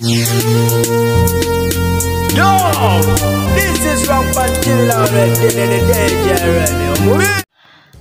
Yo, this is Rampantilla Radio.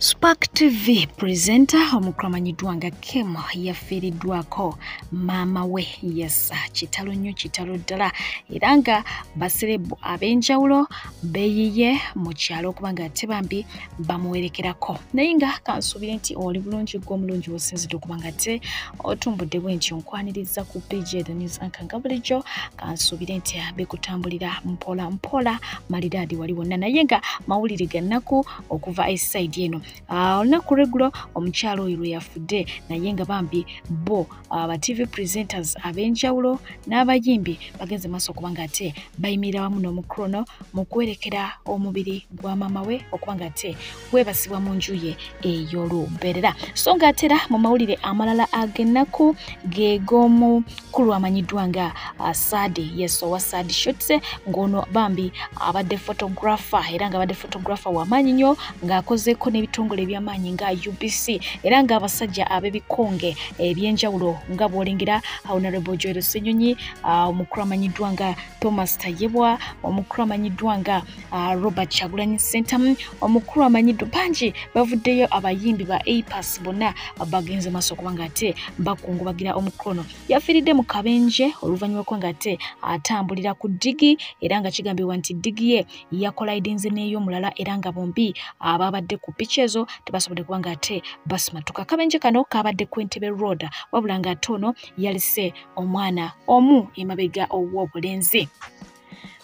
Spark TV presenter omukramanyidwa nga Kim yafiiriddwako maama we Yessa kitalo nnyo kitalo ddala era nga baserebu ab'enjawulo beeyiye mu kyalo okubanga ate bambi bamuwerekerako naye nga kansuubire nti oli bulungi gw'omulungi wosinzidde okubanga ate otumbudde bwentyo nkwaniriza ku page The News Anchor nga bulijjo kansuubire nti abekutambulira mpola mpola maliraadi wali wonna naye nga mawulire gannaku okuva eside eno olunaku regulo omukyalo oyo lwe yafudde naye nga bambi bo aba TV presenters ab'enjawulo n'abayimbi bagenze maaso okubanga ate bayimirira wamu n'omukrono mu kwerekera omubiri gwa maama we okubanga ate gwebasibwa mu nju ye ey'olubeerera so nga ate era mu mawulire amalala ag'ennaku ge g'omukulu amanyiddwa nga Saadi Yes owa Saadi Shotse ng'ono bambi abadde photographer era nga abadde photographer w'amaanyi nnyo ng'akozeeko n'ebitongole eby'amaanyi nga UBC era nga abasajja ab'ebikonge eby'enjawulo nga bw'olengera Honorable Joel Ssenyonyi omukulu amanyiddwa nga Thomas Tayebwa omukulu amanyiddwa nga Robert Kyagulanyi Ssentamu omukulu amanyiddwa bangi bavuddeyo abayimbi ba APAS bonna bagenze maaso okubanga ate bakungubagira omukrono yafiiridde mu kabenje oluvannyuma kwanga ate atambulira ku digi era nga kigambibwa nti digi ye yakolidinze n'ey'omulala era nga bombi ababadde ku picha ezo tebasobodde kubanga ate basimatuka kabenje kano kabadde ku Entebbe Road wabula nga ate ono yalise omwana omu emabega ow'obulenzi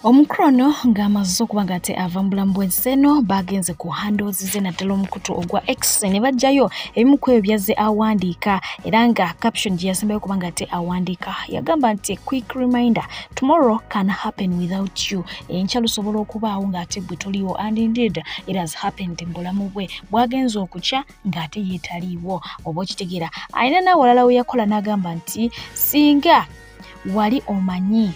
omukrono ng'amaze okubanga ate ava mu bulamu bw'ensi eno bagenze ku handles ze naddala omukutu ogwa X ne bajjayo ebimu ku ebyo byazze awandiika era nga caption gye yasembayo okubanga ate awandiika yagamba nti quick reminder tomorrow can happen without you enkya lusobola okubaawo ng'ate bwe toliiwo and indeed it has happened mu bulamu bwe bwagenze okukya ng'ate yeetaliiwo oba okitegeera alina n'awalala we yakola n'agamba nti singa wali omanyi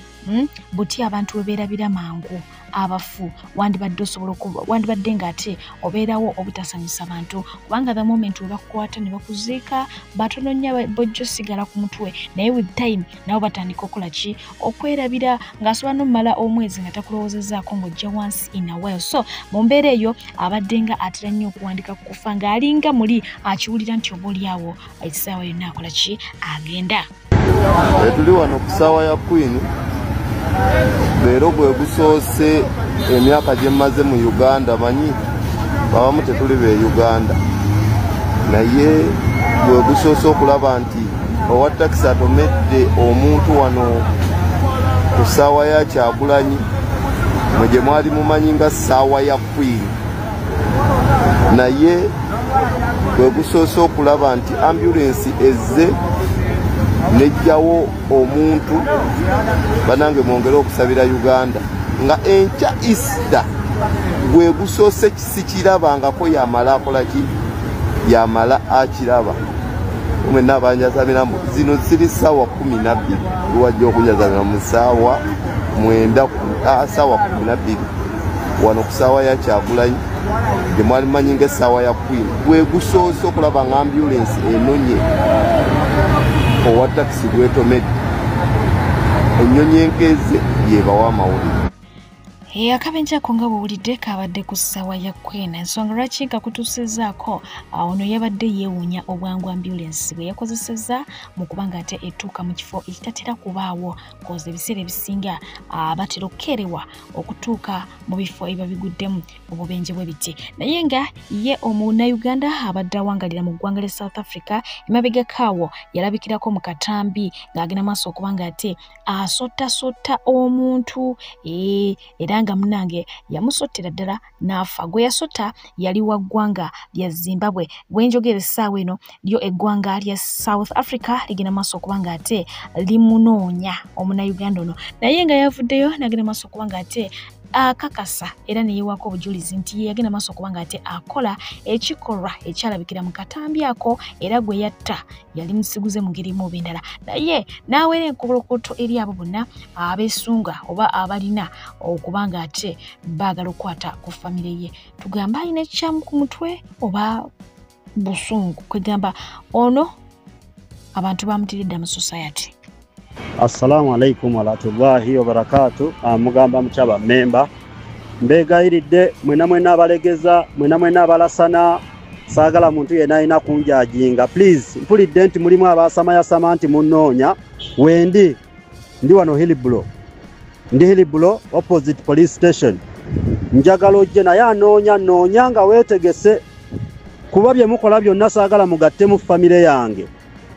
buti abantu webeerabira mangu abafu wandibadde osobola wandibadde ng'ate obeerawo obutasanyusa bantu kubanga the moment we bakukwata ne bakuziika batono nnyo bojjo sigala ku mutwe naye with time nabo batandika okukola ki okwerabira ng'asobola n'omumala omwezi nga takulowoozezaako ng'ojja wansi in a while so mu mbeera eyo abadde nga atera nnyo okuwandika ku kufa ng'alinga muli akiwulira nti oba oliawo ekisaawa yonna akola ki agenda tuli wano ku ssaawa ya Queen leero gwe gusoose emyaka gye mmaze mu Uganda manyi babamu tetuli be Uganda naye gwe gusoose okulaba nti owa takisi atomedde omuntu wano ku ssaawa ya Kyagulanyi mwe gye mwali mumanyi nga ssaawa ya Queen naye gwe gusoose okulaba nti ambulensi ezze nejjawo omuntu banange mwongere okusabira Uganda nga enkya Easter gwe gusoose kisikirabangako yamala akolaki yamala akiraba omwena abanjazabiramu zino ziri ssaawa 12 luwajja okunyazabira mu ssaawa 9 ssaawa 12 wano ku ssaawa ya Kyagulanyi gye mwali manyi ng'essaawa ya Queen gwe gusoose okulaba nga ambulensi enonye owa takisi gwetomedde ennyonyi enkeze yebawa amawulire akabenje ako nga bw'owulidde kabadde ku ssaawa ya Queen ensonga lwaki kakutuusizaako ono yabadde yeewuunya obwangu ambulensi bwe yakozesezza mu kubanga ate etuuka mu kifo ekitatera kubaawo koza ebiseera ebisinga batera okukeerewa okutuuka mu bifo ebiba biguddemu obubenje bwe biti naye nga ye omunnayuganda abadde awangalira mu ggwanga lya South Africa emabega kaawo yalabikirako mu katambi ng'agenda maaso okubanga ate asottasotta omuntu era nga munange yamusottera ddala n'afa gwe yasota yali wa ggwanga lya Zimbabwe bwenjogera essaawa eno lyo eggwanga lya South Africa ligenda maaso okubanga ate limunoonya omunnayuganda ono naye nga yavuddeyo n'agenda maaso okubanga ate akakasa era neyewaako obujulizi nti yagenda maaso okubanga ate akola ekikolwa ekyalabikira mu katambi ako era gwe yatta yali musiguze mu ngeri mu bindala naye n'aweera enkobolokoto eri abo bonna abeesunga oba abalina okubanga ate baagala okukwata ku famire ye tugamba alina ekikyamu ku mutwe oba busungu kwegamba ono abantu bamutiridde mu society Assalamu alaikum warahmatullahi wabarakatuh. Mugamba mchaba memba mbegayiridde mwena abalegeza mwena abalasana saagala muntu yenna ina kunjajinga please mpulidde nti mulimu abasamayasama nti munnoonya wendi ndi wano Hillbrow opposite police station njagala ojje naye anoonya nga weetegese kuba bye mukola byonna saagala mugatte mu famire yange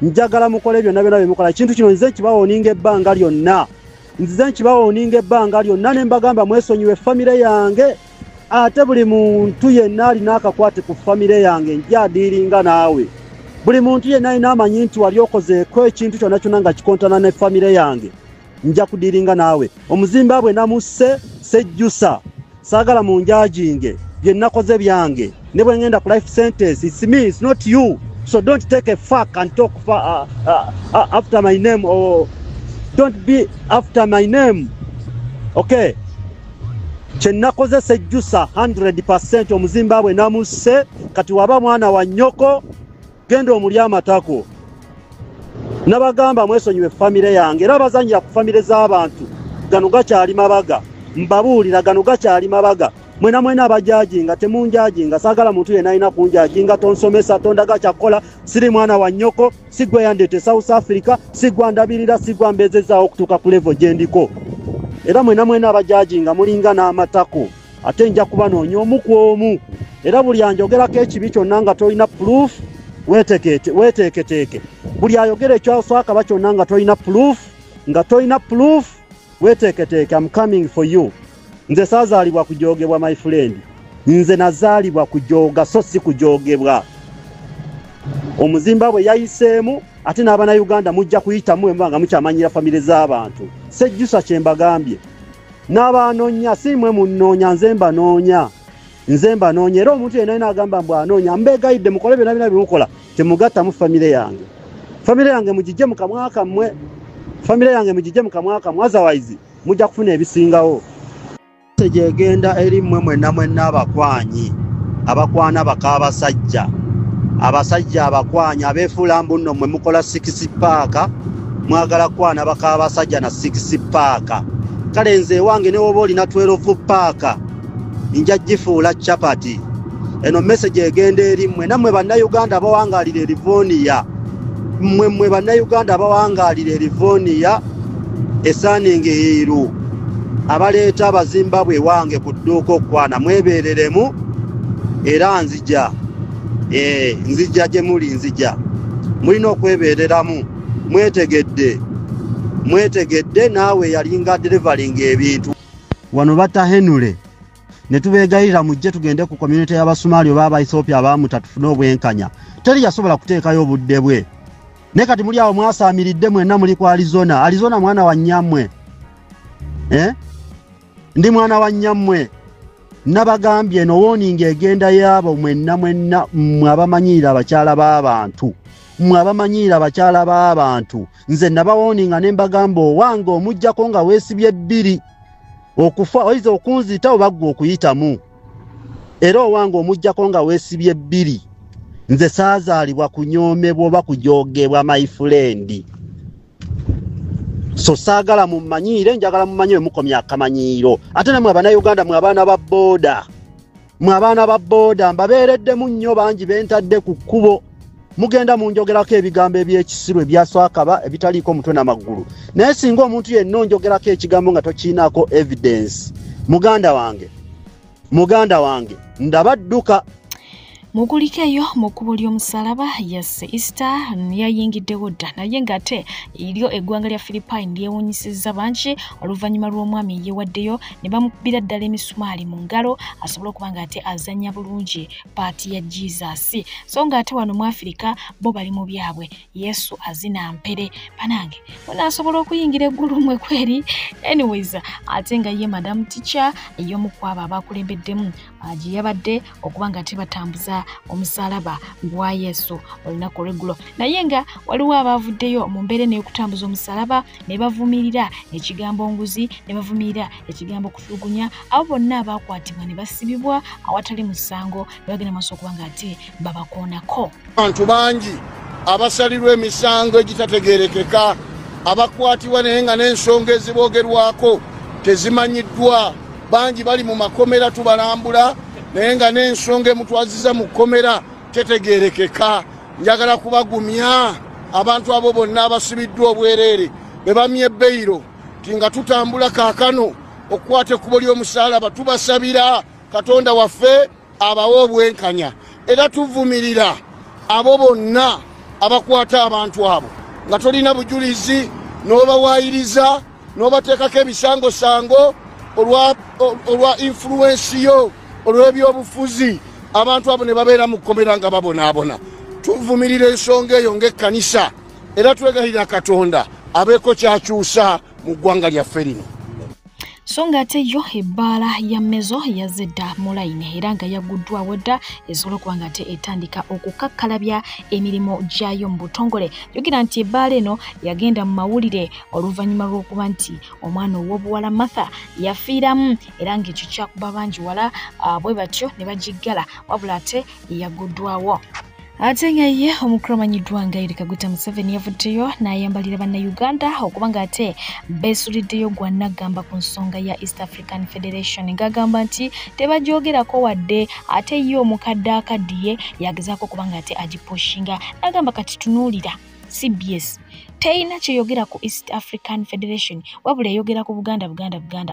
njagala mukole byonna bye mukola ekintu kino nze kibawooninga ebbanga lyonna ne mbagamba mwesonyiwe famire yange ate buli muntu yenna alina akakwate ku famire yange njadiiringa naawe buli muntu yenna alina amanyi nti wali okozeeko ekintu kyonna nga kikontana ne famire yange nja kudiiringa naawe Omuzimbabwe namusse sejjusa saagala munjajinge bye nakoze byange ne bwe ngenda ku life sentence it's me it's not you so don't take a fuck and talk after my name or don't be after my name okay kyenakoze sejjusa 100% Omuzimbabwe namusse kati waba mwana wa nnyoko genda omuli amatako nabagamba mwesonyiwe famire yange era bazanyira ku famire z'abantu gano gakyali mabaga mbabuulira gano gakyali mabaga mwena abajajinga temunjajinga saagala muntu yenna alina kunjajinga tonsomesa tondaga kyakola siri mwana wa nnyoko sigwe yandete South Africa sigwa ndabirira sigwa mbezezaawo okutuuka ku level gyendiko era mwena abajajinga mulinga n'amatako ate nja kubanoonya omu ku omu era buli anjogerako ekibi kyonna nga tolina proof weteeketeeke buli ayogera ekyaswakaba kyonna nga tolina proof weteeketeeke I'm coming for you nze saazaalibwa kujoogebwa my friend nze nazaalibwa kujooga so si kujoogebwa Omuzimbabwe yayiseemu ate n'Abannayuganda mujja kuyitamu emba nga mukyamanyira famire z'abantu sejjusa kyembagambye n'abanoonya si mwe munnoonya nze mbanoonya era omuntu yenna n'agamba mbu anoonya mbeegayidde mukole byonna bimukola temugattamu famire yange mugijje mu kamwa kammwe otherwise mujja kufuna ebisingawo gyegenda eri mmwe mwenna abakwana bakaabasajja abakwanyi abeefuula mbunno mmwe mukola 6 paaka mwagala kwana bakaabasajja na 6 paaka kale nze ewange ne woba olina 12 paaka nja gifuula chapati eno message egenda eri mmwe nammwe bannayuganda abawangaalira Rivonia mmwe bannayuganda abawangaalira Rivonia esaaninga hiiru abaleeta Abazimbabwe wange ku dduuka okwana mwebeereremu era nzija gye muli nzija mulina okwebeereramu mwetegedde naawe yalinga delivering ebintu wano bata Henule ne tubeegayirira mujje tugende ku community y'Abasomali oba Abaethiopia abamuta tufune obwenkanya teri yasobola kuteekayo obudde bwe ne kati muli awo mwasaamiridde mwenna muli ku Arizona mwana wa nyammwe ndi mwana wa nyammwe nabagambye eno woninga egenda yaabo mwenna mmwe abamanyira abakyala b'abantu nze nabawoninga ne mbagamba owange omujjako nga weesibye 2 okufa oyiza okunzita oba ggwe okuyitamu era owange omujjako nga weesibye 2 nze saazaalibwa kunyoomebwa oba kujoogebwa my friend so saagala mummanyiire njagala mumanyire mukomya akamanyiiro ate namwe Abannayuganda mwe abaana ba booda mbabeereddemu nnyo bangi bentadde ku kkubo mugenda munjogerako ebigambo eby'ekisiru ebyaswakaba ebitaliiko mutwe n'amagulu naye singa omuntu yenna onjogerako ekigambo nga tokiinaako evidence muganda wange ndabadduka Mugulikeyo mu kkubo ly'omusalaba yasse Easter yayingiddewo dda naye ng'ate eryo eggwanga lya Philippine lyewuunyisizza bangi oluvannyuma lw'omwami yeewaddeyo ne bamubbira ddala emisumaali mu ngalo asobole okuba ng'ate azannya bulungi paati ya Jesus so ng'ate wano mu Africa bo bali mu byabwe Yesu azina mpere banange bonaasobola okuyingira eggulu mwe kweri anyways ate nga ye Madam Teacher ey'omu kwabo abakulembeddemu gye yabadde okuba ng'ate batambuza omusalaba gwa Yesu olunaku olw'eggulo naye nga waliwo abavuddeyo mu mbeera n'ekutambuza omusalaba ne bavumirira ekigambo nguzi ne bavumirira ekigambo kutulugunya abo bonna abakwatibwa ne basibibwa awatali musango ne bagenda maaso okuba ng'ate babakoonako abantu bangi abasalirwa emisango egitategeerekeka abakwatibwa naye nga n'ensonga ezibogerwako tezimanyiddwa. Bangi bali mu makomera tubalambula naye nga n'ensonga emutwaziza mu kkomera tetegeerekeka. Njagala kubagumya abantu abo bonna abasibiddwa obwereere be bamye ebbeiro ti nga tutambula kaakano okukwata ekkubo ly'omusaalaba tubasabira Katonda waffe abawe obwenkanya era tuvumirira abo bonna abakwata abantu abo nga tolina bujulizi n'obawaayiriza n'obateekako ebisangosango olwa influence yo olw'ebyobufuzi abantu abo ne babeera mu kkomera nga babonaabona. Tuvumirira ensonga eyo ng'ekkanisa era twegayirira Katonda abeeko kyakyusa mu ggwanga lyaffe lino. So ng'ate yo ebbaala ya Mezo yazidda mu layini era nga yaguddwawo dda esobola okuba ng'ate etandika okukakkalabya emirimu gyayo mu butongole. Yogera nti ebbaala eno yagenda mu mawulire oluvannyuma lw'okuba nti omwana ow'obuwala Martha yafiiramu era ng'ekyo kyakuba bangi wala bwe batyo ne bagiggala wabula ate yaguddwawo. Ate nga ye omukulu amanyiddwa nga Yoweri Kaguta Museveni yavuddeyo n'ayambalira bannayuganda okuba ng'ate beesuliddeyo gwa Nagamba ku nsonga ya East African Federation ng'agamba nti tebagyogerako wadde ate ye omukadde akaddiye yagezaako okuba ng'ate agipushinga. N'agamba kati tunuulira CBS teina kyeyogera ku East African Federation wabula eyogera ku Buganda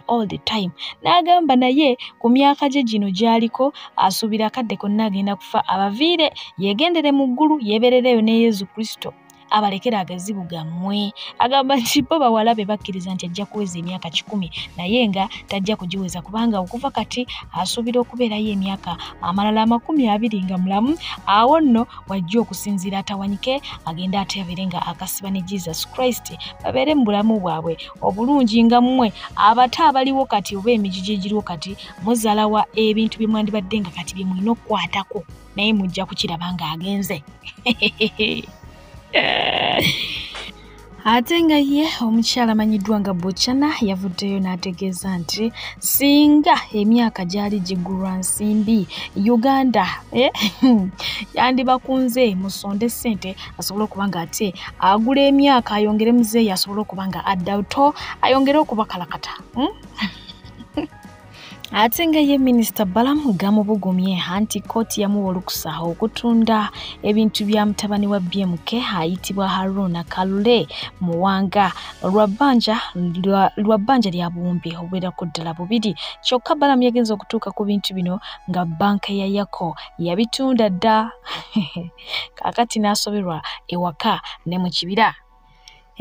all the time. N'agamba naye ku myaka gye gino gy'aliko asuubira akadde konna agenda kufa abaviire yegendere mu ggulu yeeberereyo ne Yesu Kristo abalekera agazibu gammwe. Agamba nti bo bawala be bakkiriza nti ajja kuweza emyaka 10 naye nga tajja kugiweza kubanga okuva kati asuubira okubeerayo emyaka amalala 20 nga mulamu. Awo nno wajja okusinziira atawanyike agenda ate abeere nga akasiba ne Jesus Christ babeere mu bulamu bwabwe obulungi nga mmwe abato abaliwo kati oba emijiji egiriwo kati muzaalawa ebintu bye mwandibadde nga kati bye mulina okukwatako naye mujja kukiraba nga agenze. Ate nga ye omukyala amanyiddwa nga Buchana yavuddeyo n'ategeeza nti singa emyaka gyali giggulwa nsimbi Uganda yandibakunze musonde ssente asobole okuba ng'ate agula emyaka ayongere muzeeyi asobole okuba nga adda buto ayongere okubakalakata. Ate nga ye Minisita Balamu gamubugumye anti kooti yamuwa olukusa okutunda ebintu bya mutabani wa BMK ayitibwa Haruna Kalule Muwanga lwa bbanja lya buwumbi obuwerako ddala 2. Kyokka Balamu yagenza okutuuka ku bintu bino nga banka ya Yako yabitunda dda kakati n'asoberwa ewaka ne mu kibira.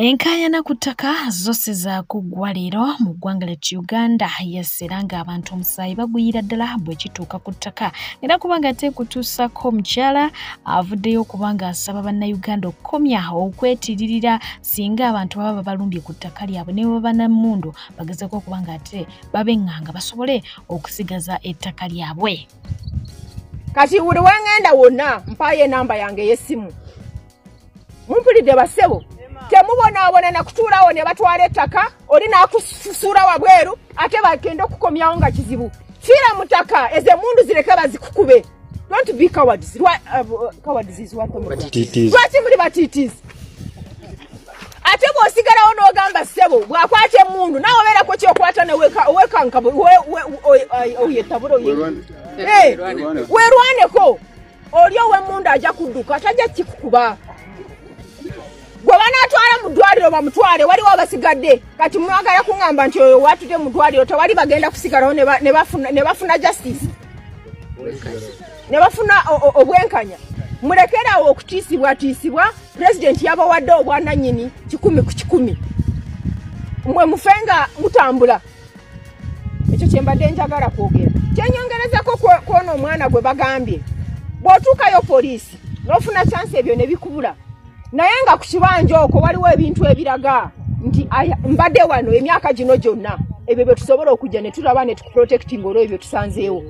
Enkayana ku ttaka zose za kuggwa leero mu ggwanga ly'e Uganda yassera ng'abantu omusaayi bagwira ddala bwe kituuka ku ttaka era kubanga ate kutuusako omukyala avuddeyo okuba ng'asaba bannayuganda okukomya okwetiririra singa abantu baba babalumbye ku ttaka lyabwe ne baba nammundu bagezaako okuba ng'ate babeŋŋanga basobole okusigaza ettaka lyabwe. Kati buli wengenda wonna mpaayo enamba yange y'essimu mumpulidde bassebo temubonaabona na kutuulawo ne batwala ettaka oli n'akusuula wabweru ate bagenda okukomyawo nga kizibu. Fiira mu ttaka ezo emmundu zireke bazikukube. Don't be cowards. Cowards is what lwaki muli batiitizi? Ate bw'osigalawo n'ogamba ssebo bw'akwata emmundu naawe obeerako kyokwata neweekanka oyetabula weerwaneko oli ow'emmundu ajja kudduka tajja kikukuba. Gwe banaatwala mu ddwaliro bamutwale waliwo abasigadde kati mwagala kuŋŋamba nti oyo watudde mu ddwaliro tewali bagenda kusigalawo ne bafuna justice ne bafuna obwenkanya. Mulekerawo okutiisibwatiisibwa. Pulezidenti yabawadde obwanannyini 100 ku 100 mwe mufenga mutambula. Ekyo kye mbadde njagala kwogera. Kyenyongerezako kwona omwana gwe bagambye bw'otuukayo poliisi n'ofuna chance ebyo ne bikubula naye nga ku kibanja okwo waliwo ebintu ebiraga nti mbadde wano emyaka gino gyonna ebyo bye tusobola okujja ne tulaba ne tukuprotecting olw'ebyo tusanzeewo.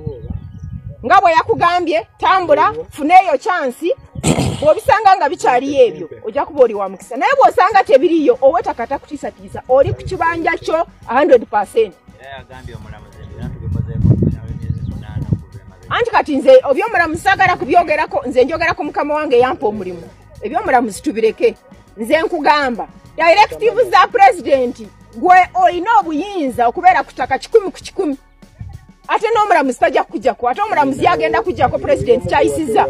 Nga bwe yakugambye tambula funa eyo chance bw'obisanga nga bikyaliyo ebyo ojja kuba oli wa mukisa naye bw'osanga tebiriyo owe takata kutiisatiisa oli ku kibanja kyo 100%. Anti kati nze ebyomulamuzi saagala kubyogerako nze njogerako mukama wange yampa omulimu ebyomulamuzi tubireke. Nze nkugamba directive za president gwe olina obuyinza okubeera kutaka 10 ku 10 ate n'omulamuzi tajja kujjako ate omulamuzi yagenda kujjako president kyayisiza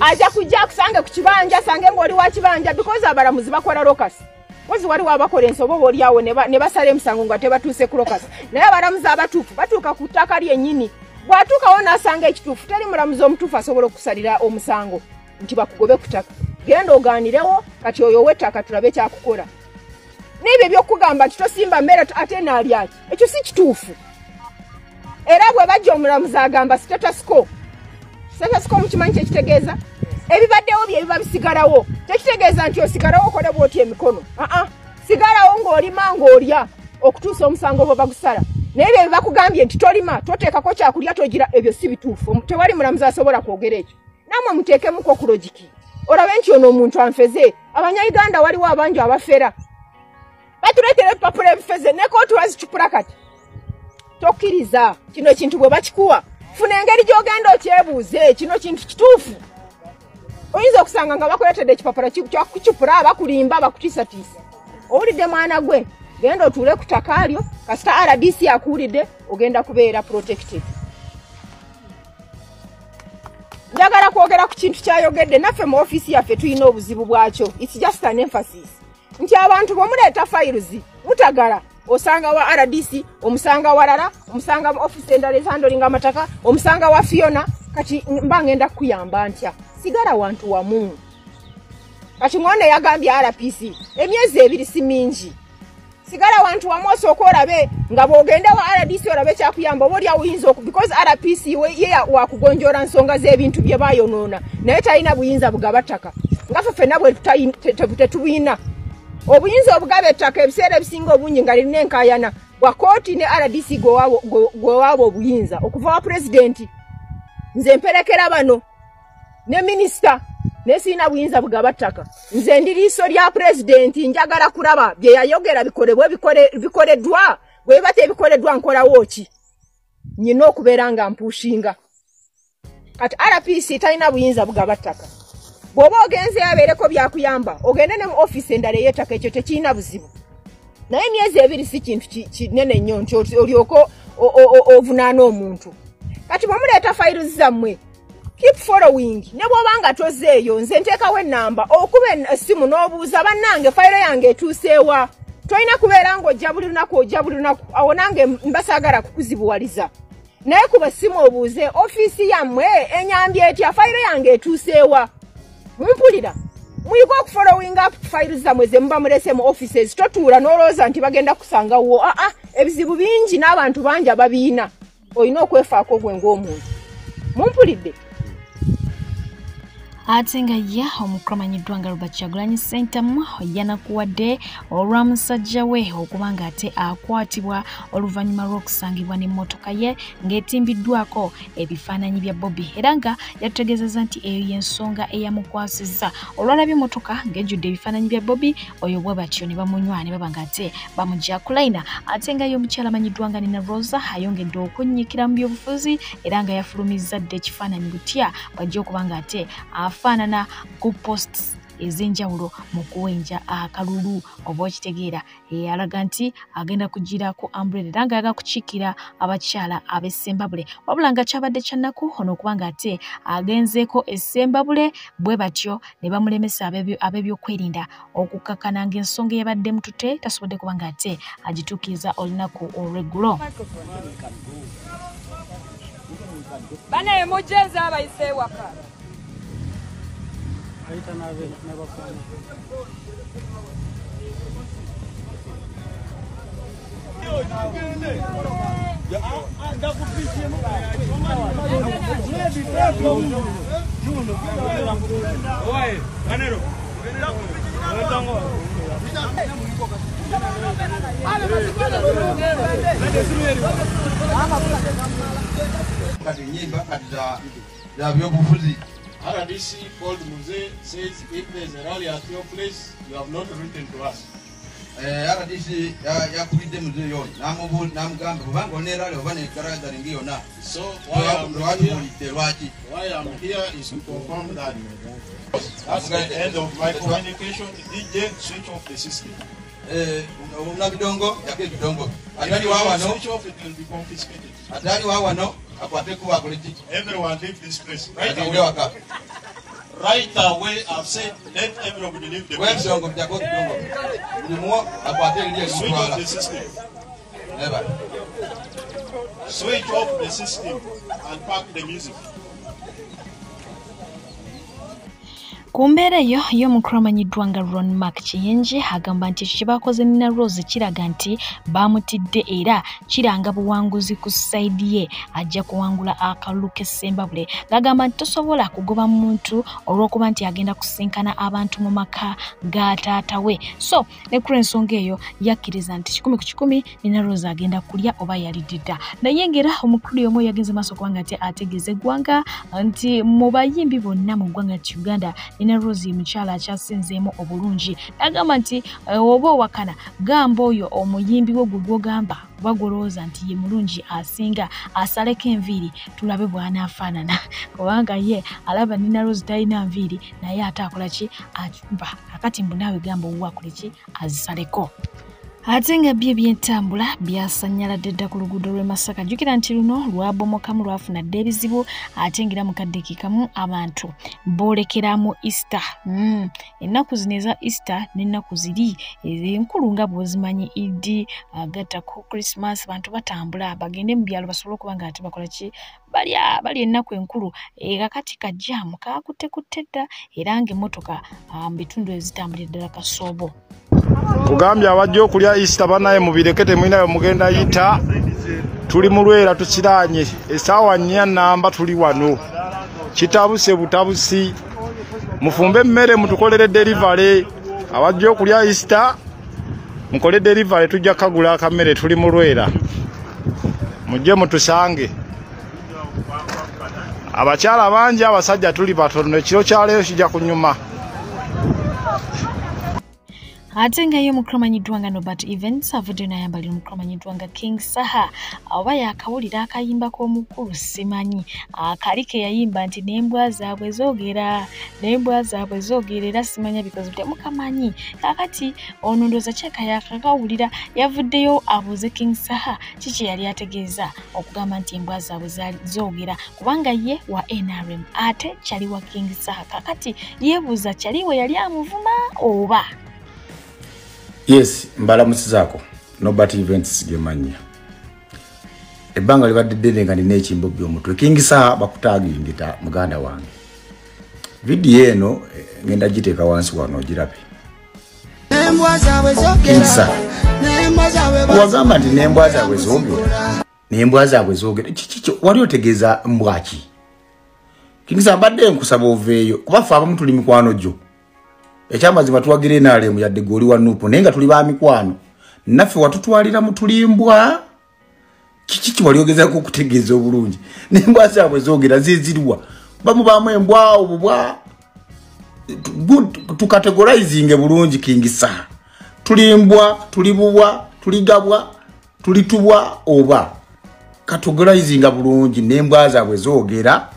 ajja kujja kusange ku kibanja sange ng'oli wa kibanja because abalamuzi bakola lokasi Wazi waliwo abakola ensobo boliawo ne basala emisango nga tebatuuse ku lokasi naye abalamuzi abatuufu batuuka ku ttaka lyennyini bw'atuukawo n'asanga ekituufu teri mulamuzi omutuufu asobola okusalira omusango nti bakugobe ku ttaka genda ogaanirewo kati oyo ow'ettaka tulabe kyakukola n'ebyo ebyokugamba nti tosimba mmere ate n'alyaki ekyo si kituufu era bwe bajja omulamuzi agamba status quo mukimanyi kyekitegeeza ebibaddewo bye biba bisigalawo tekitegeeza nti osigalawo okole bw'otya emikono sigalawo ng'olima ng'olya okutuusa omusango bwe bagusala naye bye bakugambye nti tolima toteekako kyakulya togira ebyo si bituufu tewali mulamuzi asobola kwogera ekyo nammwe muteekemuko ku logiki olabe nti ono omuntu anfeze abanyayuganda waliwo abangi abafera batuleetera ebipapula ebifeze ne kooti wazicupula kati tokkiriza kino ekintu bwe bakikuwa funa engeri gy'ogenda okyebuuze kino kintu kituufu oyinza okusanga nga bakuleetedde ekipapula kyakucupula bakulimba bakutiisatiisa owulidde mwana gwe genda otuule ku ttaka lyo kasita RDC akuwulidde ogenda kubeera protected njagala kwogera ku kintu kyayogedde naffe mu ofiisi yaffe tulina obuzibu bwakyo it's just an emphasis nti abantu bwemuleeta files mutagala osanga wa RDC omusanga walala omusanga mu office endala ezandolinga amataka omusanga wa Fiona kati mba ngenda kuyamba ntya sigala wantu wamu kati ngone yagambye RPC emyezi 2 si mingi sigala wantu wamu osooka olabe nga bw'ogenda wa RDC olabe kyakuyamba oba oli awuyinza because RPC ye wakugonjoola nsonga z'ebintu bye bayonoona naye talina buyinza bugaba ttaka nga ffe ffenna bwe tetubuyina obuyinza obugaba ettaka ebiseera ebisinga obungi nga lirina enkaayana bwa kooti ne RDC gwe waabo obuyinza okuva wa pulezidenti nze mperekera bano ne minisita naye sirina buyinza bugaba ttaka nze ndi liiso lya pulezidenti njagala kulaba bye yayogera bikoleddwa bwe biba tebikoleddwa nkolawo ki nyina okubeera nga mpuushinga kati RPC talina buyinza bugaba ttaka bw'oba ogenze yabeereko byakuyamba ogende ne mu ofiisi endala ey'ettaka ekyo tekirina buzibu naye emyezi 2 si kintu kinene nnyo nti olyoka ovunaana omuntu kati bwemuleeta files zammwe keep following ne bw'obanga tozeeyo nze nteekawo ennamba okuba essimu n'obuuza bannange fayiro yange etuuseewa tolina kubeera ng'ojja buli lunaku awo nange mbasaagala kukuzibuwaliza naye kuba essimu obuuze ofiisi yammwe enyambye etya fayiro yange etuuseewa mumpulira muyiga okufollowing up files zammwe ze muba mulese mu offices totuula n'olowooza nti bagenda kusangawo ebizibu bingi n'abantu bangi ababiina olina okwefaako gwe ng'omuntu mumpulidde ate nga ye omukramanyiddwa nga Robert Kyagulanyi Ssentamu yanakuwadde olwa musajja we okuba nga ate akwatibwa oluvannyuma lw'okusangibwa n'emmotoka ye ng'etimbiddwako ebifaananyi bya Bobby era nga yategeezezza nti eyo y'ensonga eyamukwasizza olwalabye emmotoka ng'ejjudde ebifaananyi bya Bobby oyo bwe batyo ne bamunywa ne baba nga ate bamugya kulayina ate nga ye omukyala amanyiddwa nga Nina Rosa ayongedde okunnyikira mu byobufuzi era nga yafulumizza dde ekifaananyi butya bw'ajja okuba nga ate afaanana ku posts ez'enjawulo mu kuwenja akalulu oba okitegeera alaga nti agenda kugira ku umbrella era nga yaga kukiikira abakyala ab'Essembabule wabula nga kyabadde kyannaku ono okuba nga ate agenzeeko Essembabule bwe batyo ne bamulemesa ab'ebyokwerinda okukakkana ng'ensonga eyabadde mutute tasobodde kuba nga ate agituukiriza olunaku olw'eggulo bane mujeza abayise waka Ahita nabe n'abafana RDC called Muze says if there's a rally at your place, you have not written to us. RDC yakubidde muzeeyi ono n'amugamba kubanga oneerale oba negaragara ngiyona lwatubulidde lwaki nabidongo yako ebidongo atali wawano atali wawano akwateko wakoleki waka Right away, I've said, let everybody leave the place. Switch off the system. Never. Switch off the system and pack the music. Ku mbeera eyo y'omukulu amanyiddwa nga Ron Mark Kiyenje agamba nti kibakoze Nina Rose kiraga nti bamutidde era kiranga buwanguzi ku sayidi ye ajja kuwangula akalulu k'Essembabule gagamba nti tosobola kugoba muntu olw'okuba nti agenda kusinkana abantu mu maka ga taata we so ne ku ensonga eyo yakkiriza nti 10 Nina Rose agenda kulya oba yalidde dda naye ngera omukulu omu yagenze maaso kubanga ate ategeeza eggwanga nti mu bayimbi bonna mu ggwanga Uganda Nina Rose mukyala akyasinzeemu obulungi agamba nti oba owakana gamba oyo omuyimbi wo gw'ogamba bagolooza nti ye mulungi asinga asaleko enviiri tulabe bw'anaafaanana kubanga ye alaba Nina Rose talina nviiri naye ate akola ki akati mbu naawe gamba owakole ki azisaleko ate nga bye byentambula byasanyaladde dda ku luguudo lw'e Masaka jjukira nti luno lwabomokamu lwafunadde ebizibu ate ngira mu kaddekikamu abantu boolekeramu Easter ennaku zino eza Easter n'ennaku ziri enkulu nga bw'ozimanyi Idi agatta ku Christmas abantu batambula bagende mu byalo basobole okuba nga ate bakola ki bali ennaku enkulu kakati kajjaamu kakutte dda era ng'emmotoka mu bitundu ezitambulira ddala kasoobo kugambya abajja okulya Easter banaye mubirekete mwinayo mugenda yita tuli mu Lwera tukiranye essaawa 4 namba tuli wano kitabuse butabusi mufumbe emmere mutukolere delivery abajja okulya Easter mukole delivery tujja kagula akamere tuli mu Lwera mujje mutusange abakyala bangi abasajja tuli batono ekiro kyaleero kijja kunyuma ate nga ye omukulu amanyiddwa nga Norbert Evans avudde n'ayambalira omukulu amanyiddwa nga King Saha oba yakawulira akayimba k'omukulu simanyi akali ke yayimba nti n'embwa zaabwe zoogera era simanya because temukamanyi kakati ono ndooza kyeka yakakawulira yavuddeyo abuuze King Saha kiki yali ategeeza okugamba nti embwa zaabwe zoogera kubanga ye wa NRM ate kyali wa King Saha kakati yeebuuza kyali we yali amuvuma oba Yes, mbalamusizaako Norbert Events gemanya. Ebbanga libadde ddene nga nina ekimbo by'omutwe. King Saha bakutaagingita muganda wange. Vidiyo eno ngenda giteeka wansi wano ogirabe. King Saha wagamba nti n'embwa zaabwe zoogera. Kiki wali otegeeza mbwa ki? King Saha mbadde nkusaba oveeyo kuba ffe abamu tuli mikwano gyo. Ekyamazima tuwagire NRM yadde goli wa Nuupu naye nga tuli ba mikwano naffe watutwalira mu tulimbwa kiki waliogezaako okutegeeza obulungi n'embwa zaabwe zoogera zizirwa bamubaamu embwa obubwa tukategorizinge bulungi King Saha tulimbwa tulibubwa tuligabwa tulitubwa oba kategorizinga bulungi n'embwa zaabwe zoogera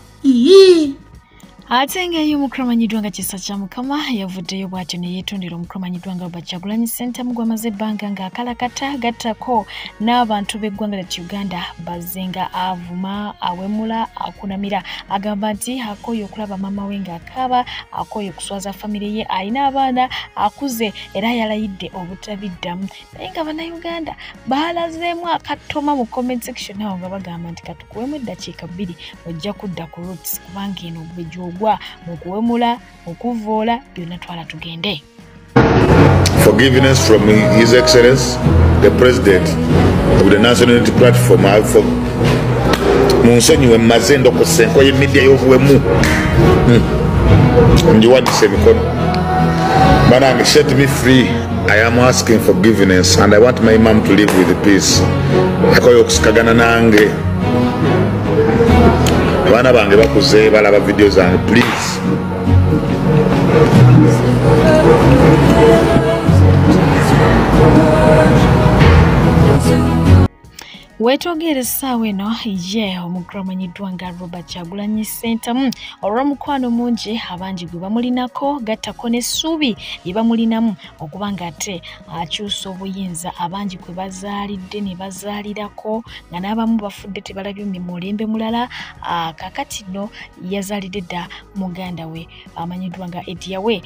ate nga ye omukulu amanyiddwa nga Kisa kya Mukama yavuddeyo bw'atyo ne yeetondera omukulu amanyiddwa nga Robert Kyagulanyi Ssentamu gw'amaze ebbanga ng'akalakata gattako n'abantu b'eggwanga lya Uganda bazze nga avuma awemula akunamira agamba nti akooye okulaba maama we ng'akaaba akooye okuswaza famire ye alina abaana akuze era yalayidde obutabiddamu naye nga bannayuganda baalazeemu akatoma mu comment section awo nga bagamba nti katukuwemu eddakiika 2 ojja kudda ku roots kubanga eno gwe gy'ogwa mukuwemula okuvoola byonna twala tugende. Forgiveness from His Excellency the President of the National Unity Platform. Munsonyiwe mmaze ndokose enkoye emidia y'obuwemu ngiwadise emikono banange set me free. I am asking forgiveness and I want my mom to live with peace. Akoye okusikagana nange abaana bange bakuze balaba video zange please. Wetogere sawa eno ye omukramanyiddwa nga Robert Kyagulanyi Ssentamu olw'omukwano mungi abangi gwe bamulinako gattako n'essuubi lye bamulinamu okuba nga ate akyusa obuyinza abangi kwe bazaalidde ne bazaalirako nga n'abamu bafudde tebalabye mu mulembe mulala. Kakati no yazaalidde dda muganda we amanyiddwa nga Ediawe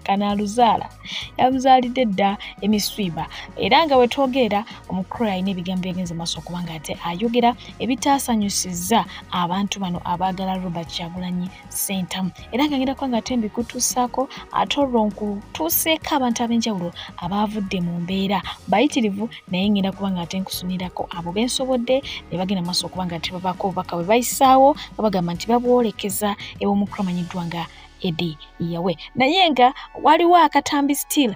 Kanaluzaala yamuzaalidde dda emiswiba era nga wetwogera omukulu alina ebigambo byagenze maaso okuba nga ate ayogera ebitaasanyusizza abantu bano abaagala Robert Kyagulanyi Ssentamu era nga ngenda kuba nga ate mbikutuusaako ate olwo nkutuuseeko abantu ab'enjawulo abaavudde mu mbeera bayitirivu naye ngenda kuba nga ate nkusunirako abo bensobodde ne bagenda maaso okuba nga ate babaako obubaka bwe bayisaawo nga bagamba nti babwolekeza ew'omukulu amanyiddwa nga Ediawe naye nga waliwo akatambi still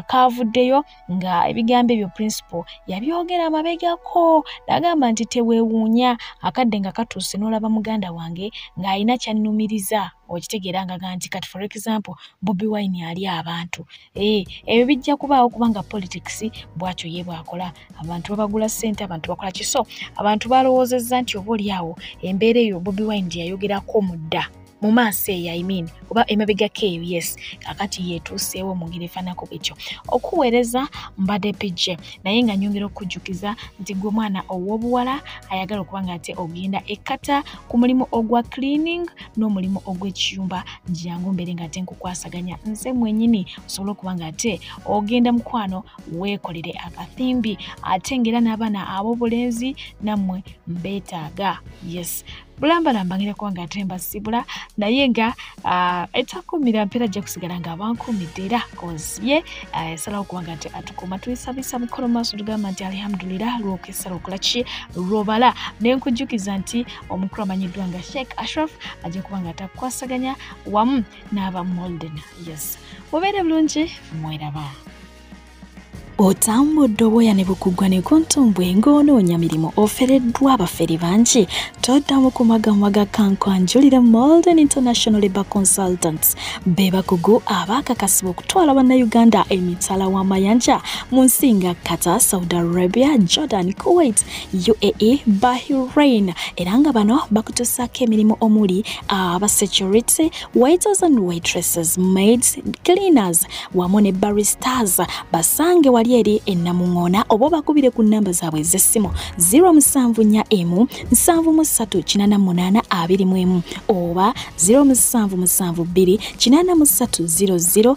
kavuddeyo nga ebigambo ebyo principal yabyogera amabegako nagamba nti teweewuunya akadde nga katuuse n'olaba muganda wange ng'alina kyannumiriza okitegeera nga nti kati for example Bobi Wine ali abantu ebyo bijja kubaawo kubanga politics bwatyo ye bwakola abantu babagula ssente abantu bakola kiso abantu balowoozezza nti oba oliawo embeera eyo Bobi Wine gye yayogerako mudda mu maaso eyo oba emabegako eyo yes kakati yeetuuseewo mu ngeri efaanako bwetyo okuweereza mbadde pije naye nga nyongera okujjukiza nti gwe mwana ow'obuwala ayagala okuba nga ate ogenda ekkata ku mulimu ogwa cleaning n'omulimu ogw'ekiyumba njangu mbeere nga ate nkukwasaganya nze mwennyini osobola okuba nga ate ogenda mukwano weekolere akathimbi ate ngera n'abaana ab'obulenzi nammwe mbeetaaga yes bulambalamba ngenda kuba nga ate mbasibula naye nga etakumira mpeera ajja kusigala nga abankumidde era kozie yasalawo okuba nga ate atukuma tuyisabisa mukolo maaso tugamba nti alhamdulillah lwokesala okola ki lwobala naye nkujjukiza nti omukulu amanyiddwa nga Sheikh Ashraf ajja kuba nga atakukwasaganya wamu n'aba Molden yes mubeere bulungi mweraba otambudde obwoya ne bukugwa ne kontombwe ng'onoonya mirimu ofereddwa abaferi bangi toddamu kumagamwa ga kankwanjulire Molden International Labour Consultants be bakugu abaakakasibwa okutwala bannayuganda emitala w'amayanja mu nsi nga Qatar, Saudi Arabia, Jordan, Kuwait, UAE, Bahrain era nga bano bakutuusaako emirimu omuli security, waiters and waitresses, maids, cleaners wamu ne baristas basange wali eri ennamuŋŋoona oba bakubire ku nnamba zaabwe ez'essimu 074 738 21 oba 0772 83 00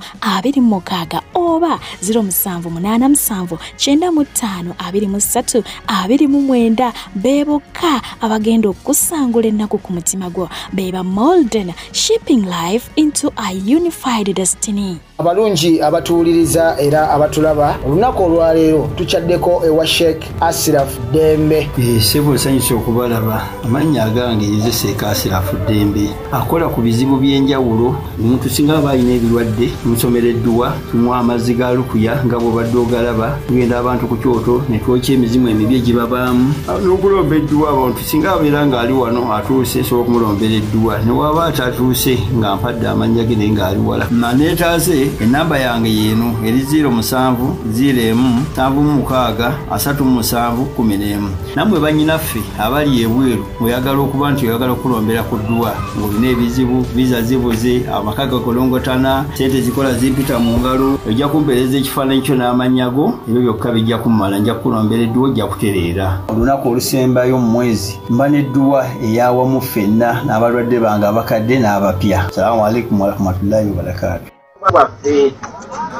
oba 0787 95 23 29 beebokka abagenda okusangula ennaku ku mutima gwo beba Molden, shipping life into a unified destiny. Abalungi abatuwuliriza era abatulaba olunaku olwaleero tuchaddeko ewa Sheikh Ashraf Dembe. Sebo nsanyusa okubalaba amannya agange nze Sheikh Ashraf Dembe akola ku bizibu by'enjawulo omuntu singa abalina ebirwadde musomereddwa tumwa amazzi ga lukuya nga bw'obadde ogalaba tugenda abantu ku kyoto ne twokya emizimu emibi egibabaamu n'okulomba edduwa abantu singa abeera ng'ali wano atuuse sobola okumulombera edduwa ne waba atatuuse nga mpadde amannya ge naye ng'ali wala maneetaase enamba yange yeeno eri 0701763711 nammwe bannyinaffe abali ebweru oyagala okuba nti oyagala okulombera ku dduwa ng'olina ebizibu viza zibuze amaka gakolongotana sente zikola zimpita mu ngalo ojja kumpeereza ekifaananyi kyo n'amannya go ebyo byokka bijja kummala nja kukulombera edduwa ojja kutereera olunaku olusembayo mu mwezi mba n'edduwa eyawamu ffenna n'abalwadde bange abakadde n'abapya. Salaamu alaikum warahmatullahi wabarakatuh.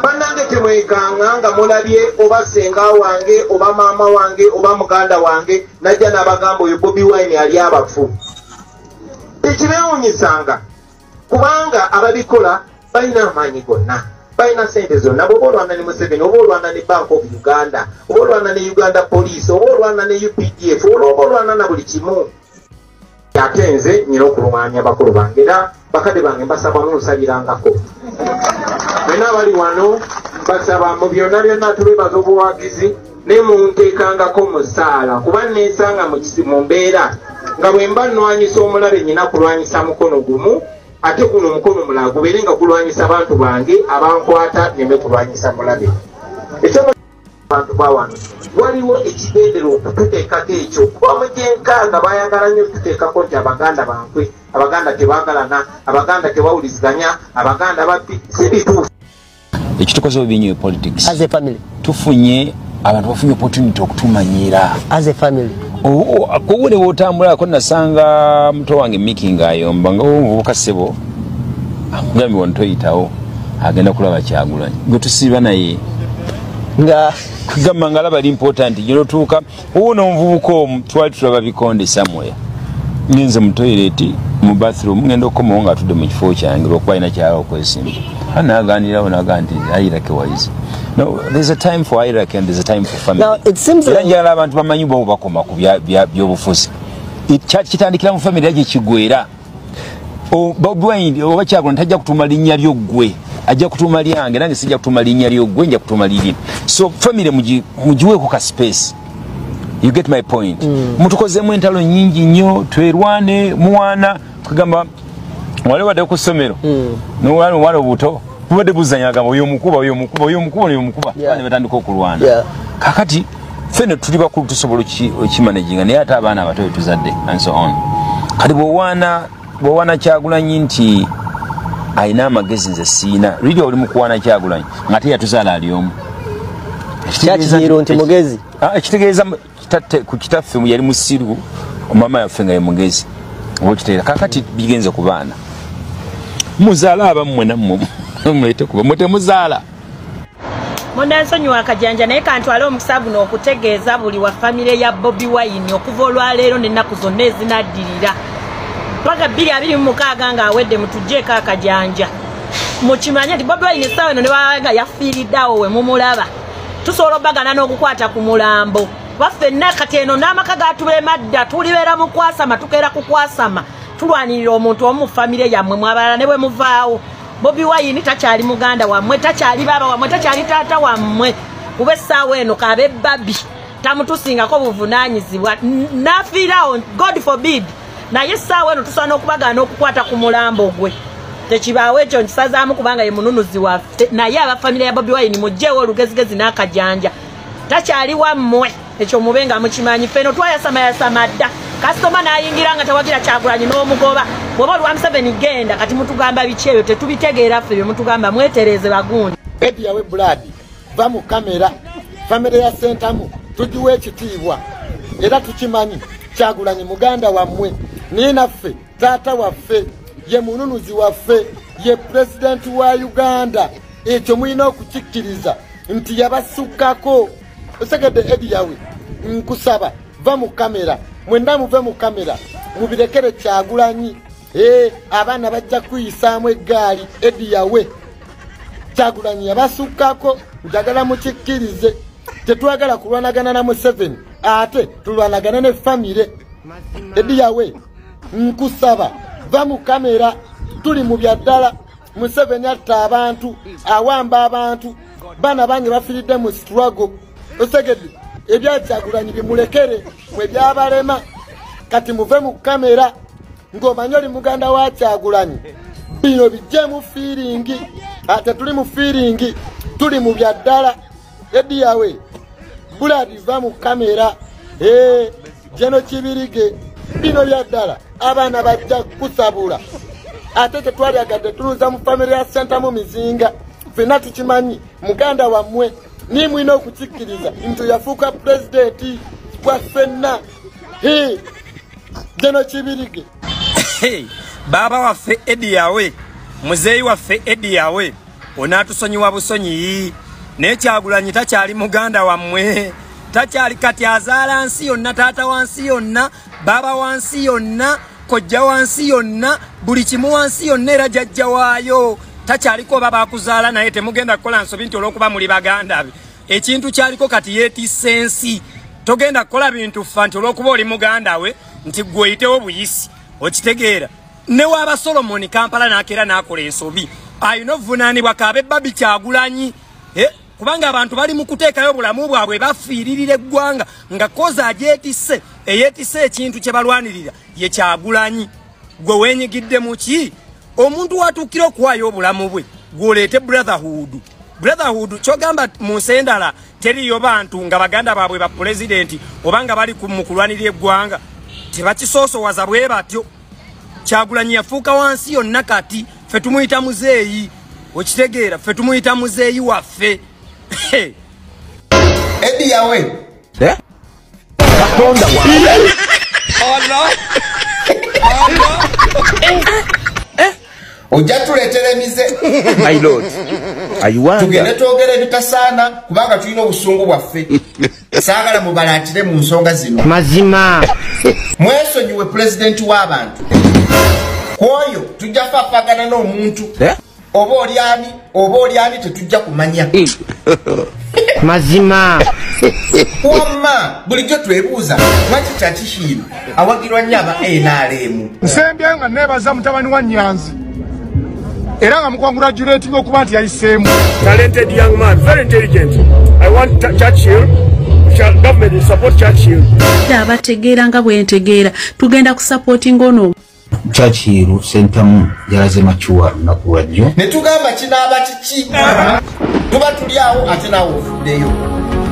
Bannange temwekanga nga mulabye oba senga wange oba maama wange oba muganda wange najja n'abagamba oyo Bobi Wine ali abafu. Tekibeewuunyisanga kubanga ababikola balina amaanyi gonna balina sente zonna bw'oba olwana ne Museveni oba olwana ne Bank of Uganda oba olwana ne Uganda Police oba olwana ne UPDF oba olwana na buli kimu. Ate nze nyina okulwanya bakulu bange era bakadde bange mbasaba munsabirangako. Bena bali wano mbasaba mu byonna byonna tulebaza obuwagizi ne munteekangako musaala kuba neesanga mu mbeera nga bwe mba nnwanyisa omulabe nyina kulwanyisa mukono gumu ate guno omukono mulala gubeere nga gulwanyisa abantu bange abankwata neme kulwanyisa mulabe ekyo abantu ba wano waliwo ekigendera okututeekako ekyo kuba mu gyenkaaga bayagala nnyo tuteekako nti abaganda bankwe abaganda tebagalana abaganda tebawuliziganya abaganda babbi si bituufu ekitukoze obinyo politics as a family tufunye abantu bafunye opportunity okutumanyira as a family kuwule wotambula ko nasanga mto wange making ayomba nga ovubuka sebo ngambi wontoyitawo agenda kulaba Kyagulanyi gwe tusiba naye nga kugamba ngala bali important yero tuka uno mvubuko twali tulaba bikonde somewhere ngenze mu toilet mu bathroom ngendo komo nga tudde mu kifo kyange okuba ina kyalo kwesimba anaganira onaganti ayirake wise. No, there's a time for Iraq and there's a time for family. Now it seems like abantu bamanyi bo bakoma ku byobufuzi kitandikira mu family yaje kigwera Bobwine oba Kyagulanyi tajja kutuma linnya lyogwe ajja kutuma lyange nange sijja kutuma linnya lyogwe njja kutuma liri so family mujiwe ku ka space. You get my point. Mutukoze mu entalo nyingi nnyo twerwane muwana kugamba wale wade ku somero no wale obuto bode buzanyaga oyo mukuba bane batandika okulwana kakati fene tuli bakulu tusobola kimanaginga naye ate abaana abato tuzadde and so on kati bwowana Kyagulanyi nti ayina amagezi nze siina really oli mukuwana Kyagulanyi ngate yatuzaala aliomu kyakiyiro nti mugezi ekitegeeza ku kitaffe yali musiru omama yaffe nga ye mugezi okiteera kakati bigenze ku baana muzaala abammwe nammwe mulete kuba mwete muzaala Mundansonyi wa Kajanja naye kantwala omukisa guno okutegeeza buli wa family ya Bobi Wine okuva olwaleero n'ennaku zonna ezinaddirira paka 2026 nga awedde mutujjeeko akajanja mukimanye nti Bobi Wine essaawa eno ne bawanga yafiiriddeawo we mumulaba tusobola obbagana n'okukwata ku mulambo waffenna kati eno n'amaka gatulema dda tulibeera mu kwasama tukeera ku kwasama tulwanirira omuntu omu mu family yammwe mwabalala ne bwe muvaawo Bobi Wine takyali muganda wammwe takyali baba wammwe takyali taata wammwe kuba essaawa eno kabe babi tamutusingako buvunaanyizibwa nafiirawo God forbid naye essaawa eno tusobola n'okubagana okukwata ku mulambo gwe tekibaawo ekyo nkisazaamu kubanga ye mununuzi waffe naye abafamily ya Bobi Wine mugjeewo olugezigezi n'akajanja takyali wammwe ekyo mube nga mukimanyi ffeno twayasama dda kasitoma n'ayingira nga tawagira Kyagulanyi n'omugoba bw'oba olwa Museveni genda kati mutugamba biki ebyo tetubitegeera ffe bye mutugamba mwetereeze bagundi Edi yawe blood va mu kamera family ya Sentamu tugiwe ekitiibwa era tukimanyi Kyagulanyi muganda wammwe ninaffe taata waffe ye mununuzi waffe ye president wa Uganda ekyo mulina okukikkiriza nti yabasukkako osegedde Edi yawe nkusaba va mu kamera mwenda muve mu kamera mubirekere Kyagulanyi abaana bajja kuyisaamu eggaali Edi yawe Kyagulanyi yabasukkako njagala mukikkirize tetwagala kulwanagana na Museveni ate tulwanagana ne famire Edi yawe nkusaba va mu kamera tuli mu byaddala Museveni atta abantu awamba abantu bana bange bafiridde mu struggle osegedde ebya Kyagulanyi bimulekere mwe byabalema kati muve mu kamera ng'omanyi oli muganda wa Kyagulanyi bino bijje mu feelingi ate tuli mu feelingi tuli mu byaddala Edi yawe buladi va mu kamera jeno Kibirige bino byaddala abaana bajja kusabula ate tetwalyagadde tuluza mu family ya Sentamu Mizinga ffenna tukimanyi muganda wammwe ni mwina okukikkiriza nti yafuuka pulezidenti wa ffenna jeno Kibirige baba waffe Edi yawe muzeeyi waffe Edi yawe onaatusonyiwa busonyi naye Kyagulanyi takyali muganda wammwe takyali kati azaala nsi yonna taata wansi yonna baba wansi yonna kojja wansi yonna buli kimu wansi yonna era jajja waayo takyaliko baba akuzaala naye temugenda kukola nsobi nti olw'okuba muli baganda be ekintu kyaliko kati yeetisse ensi togenda kukola bintu ffa nti olw'okuba oli muganda we nti gwe oyitewo buyisi okitegeera ne waaba Solomoni Kampala n'akeera n'akola ensobi ayina obuvunaanibwa kaabe Babi Kyagulanyi kubanga abantu bali mu kuteekayo obulamu bwabwe bafiiririra eggwanga nga koza agyetisse eyeetisse ekintu kye balwanirira ye Kyagulanyi gwe weenyigidde mu ki omuntu watuukira okuwaayo obulamu bwe gw'oleete brotherhood kyogamba mu nsi endala teriyo bantu nga baganda baabwe ba president obanga bali mu kulwanira eggwanga tebakisoosowaza bwe batyo. Kyagulanyi yafuuka wansi yonna kati ffe tumuyita muzeeyi, okitegeera, ffe tumuyita muzeeyi waffe. Edi yawe Katonda wa Allah Ojja tuleetera emize. My lord, ayiwanga tugende twogere ebitasaana kubanga tulina obusungu bwaffe. Saagala mubalantire mu nsonga zino. Mazima mwesonyiwe pulezidenti w'abantu. Kwoyo tujja fafagana n'omuntu oba olyani tetujja kumanya. Mazima wamma bulijjo twebuuza lwaki kyakishino awagirwa nnyo aba NRM. Nsembye nga neebaza mutabani wa Nyanzi era nga mukongratulating okuba nti yayiseemu. Talented young man, very intelligent. I want Churchill. Government will support Churchill. Abategeera nga bwentegeera tugenda kusupporting ono Churchill sentamu yalaze machuwa nakuwajjo. Ne tugamba kinaaba kiki? Tuba tuli awo ate naawe ofuddeyo.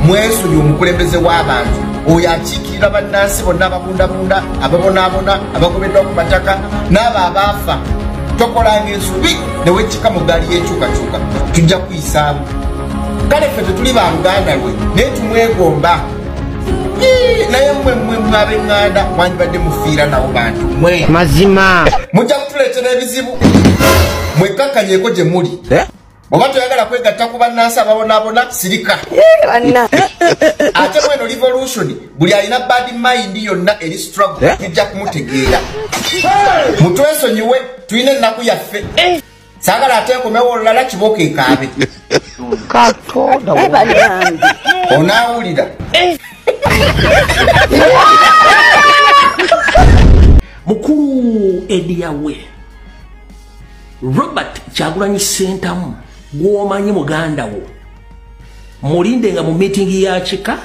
Mwesonyiwe omukulembeze w'abantu oyo akiikirira bannansi bonna ababundabunda ababonaabona abagobeddwa ku mataka n'abo abaafa. Tokolanga ensobi ne wekkika mu ggaali y'ekyukakyuka tujja kuyisaamu. Kale ffe tetuli ba Luganda lwe naye tumwegomba. Naye mmwe ab'eŋŋanda mwandibadde mufiira nawo bantu mwe. Mazima mujja kutuleetera ebizibu mwekkakanyeeko gye muli. Oba toyagala kwegatta ku bannansi ababonaabona sirika. Ate mweno revolution buli alina bad mind yonna eri struggle tujja kumutegeera. Mutwesonyiwe tulina ennaku yaffe. Saagala ate nkomewo olulala kiboka ekaabe. Katonda onaawulira. Mukulu Edi yawe Robert Kyagulanyi Ssentamu gwomanyi muganda wo mulinde nga mu meeting ya chika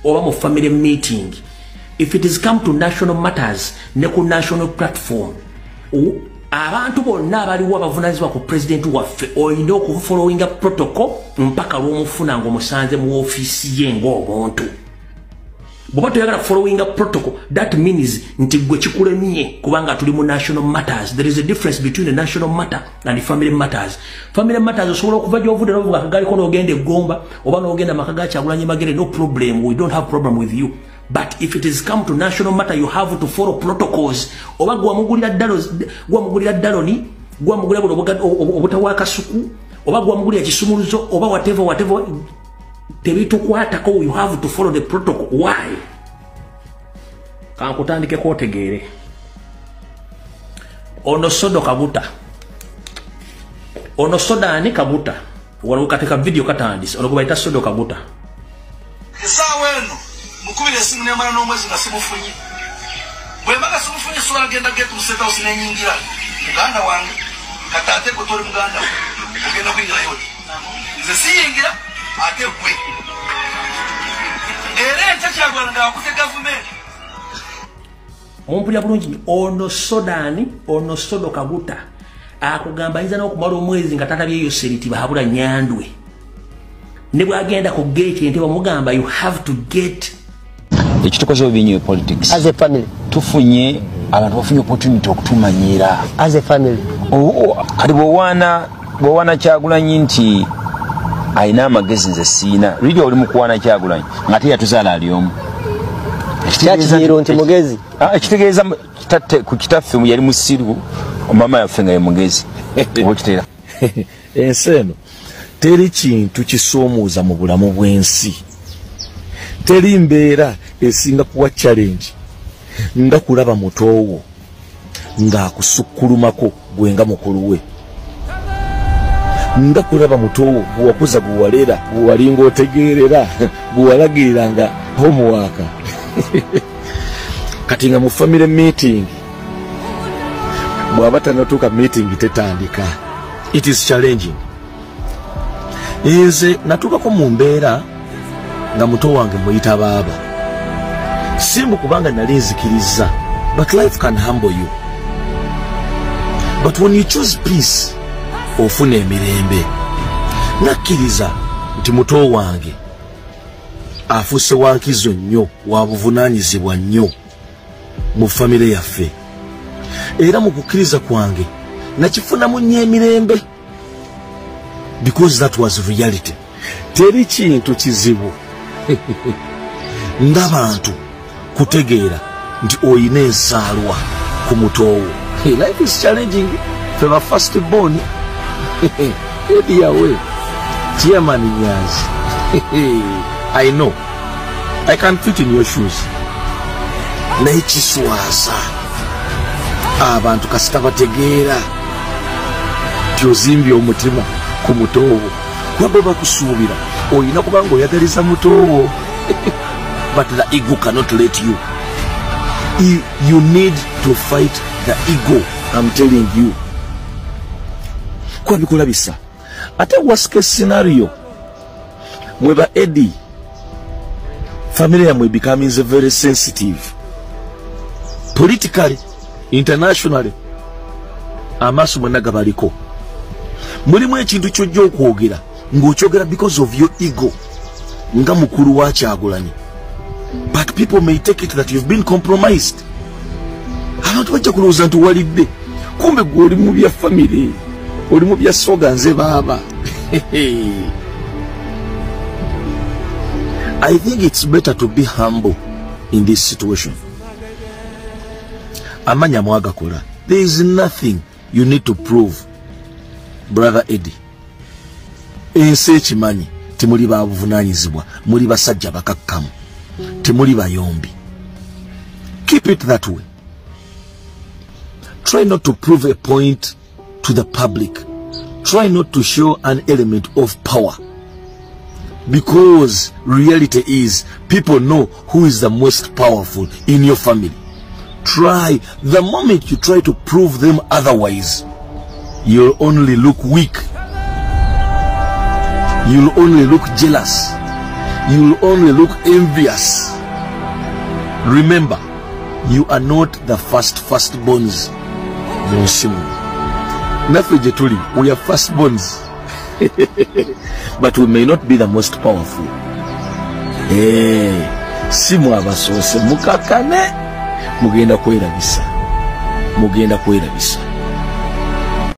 oba mu family meeting. If it is come to national matters ne ku national platform abantu bonna abaliwo abavunanyizibwa ku president waffe olina okufollowinga protocol mpaka lw'omufuna ng'omusanze mu ofiisi ye ng'omuntu. Bw'oba toyagala following a protocol, that means nti gwe kikulemye kubanga tuli mu national matters. There is a difference between the national matter and the family matters. Family matters osobola okuva gy'ovudde n'ovuga akagaliko n'ogenda eggomba oba n'ogenda maka ga Kyagulanyi Magere, no problem. We don't have problem with you. But if it is come to national matter, you have to follow protocols. Oba gwamugulira Daloni, gwamugulira obutawa kasuku, oba gwamugulira kisumuluzo, oba whatever. Tebitukwatako, you have to follow the protocol. Why? Kankutandike kwotegeere. Ono sodo kabuta. Ono soda ani kabuta. Waliwo katika video katandise. Ono kubaita sodo kabuta. Esawa eno mukubira esimu n'emala n'omwezi nga simufunye. Bwe mbaga simufunye sola agenda getu mu State House n'enyingira. Muganda wange kataate gwe toli muganda we. Ogenda kuyingira yoti. Nze siyingira ate gwe. Era ekyo Kyagulanyi akuze gavumenti. Mumpulira bulungi ono sodani, ono sodo kabuta. Akugamba ayinza n'okumala omwezi nga tatabyeyo seriti bahabula Nyandwe. Ne bwagenda ku gate ente bamugamba you have to get. Ekitukoze obinyo politics. As a family. Tufunye abantu bafunye opportunity okutumanyira. As a family. Kati bw'owaana Kyagulanyi nti ayina amagezi nze siina. Lwigi oli mukuwaana Kyagulanyi ng'ate yatuzaala ali omu. Kyakinyiro nti mugezi. Ekitegeeza ku kitaffe yali musiru, omama yaffe nga ye mugezi. Okiteera. Ensi eno teri kintu kisoomuuza mu bulamu bw'ensi. Teri mbeera esinga kuwa challenge nga kulaba mutoowo ng'akusukkulumako gwe nga mukulu we. Nga kulaba mutoowo gwewakuza gwewalera gwewalinga otegeerera gwewalagiriranga homework. Kati nga mu family meeting bw'aba tannatuuka meeting tetandika. It is challenging. Nze natuukako mu mbeera nga muto wange muyita baaba. Simbu kubanga nali nzikiriza. But life can humble you. But when you choose peace, ofuna emirembe. Nakkiriza nti muto wange afuuse wankizo nnyo wabuvunaanyizibwa nnyo mu famire yaffe era mu kukkiriza kwange nakifunamu nnyo emirembe because that was reality. Teri kintu kizibu ng'abantu kutegeera nti oyina ensaalwa ku mutoowo. Life is challenging for the first born. Edi yawe chairman Nyanzi. I know I can fit in your shoes. Naye kiswaza abantu kasita bategeera tyozimbye omutima ku mutoowo wabwe bakusuubira oyina kubanga oyagaliza mutoowo. But the ego cannot let you. You need to fight the ego. I'm telling you. Kwa bikola bisa. Ate worst case scenario. Mweba Eddie. Family yamwe becomes very sensitive. Politically, internationally. Amaso mwenaga baliko. Mulimu ekintu kyojja okwogera ng'okyogera because of your ego. Nga mukulu wa Kyagulanyi. But people may take it that you've been compromised. Abantu bajja kulowooza nti walidde kumbe gwe oli mu bya family, oli mu bya soga nze baaba. I think it's better to be humble in this situation. Amanya mwagakola. There is nothing you need to prove, brother Eddie. Ensi ekimanyi temuli babuvunaanyizibwa, muli basajja bakakkamu, temuli bayombi. Keep it that way. Try not to prove a point to the public. Try not to show an element of power. Because reality is, people know who is the most powerful in your family. Try, the moment you try to prove them otherwise, you'll only look weak. You'll only look jealous. You'll only look envious. Remember, you are not the firstborns. We are firstborns. But we may not be the most powerful. Simu abasose mukakane mugenda kwerabisa.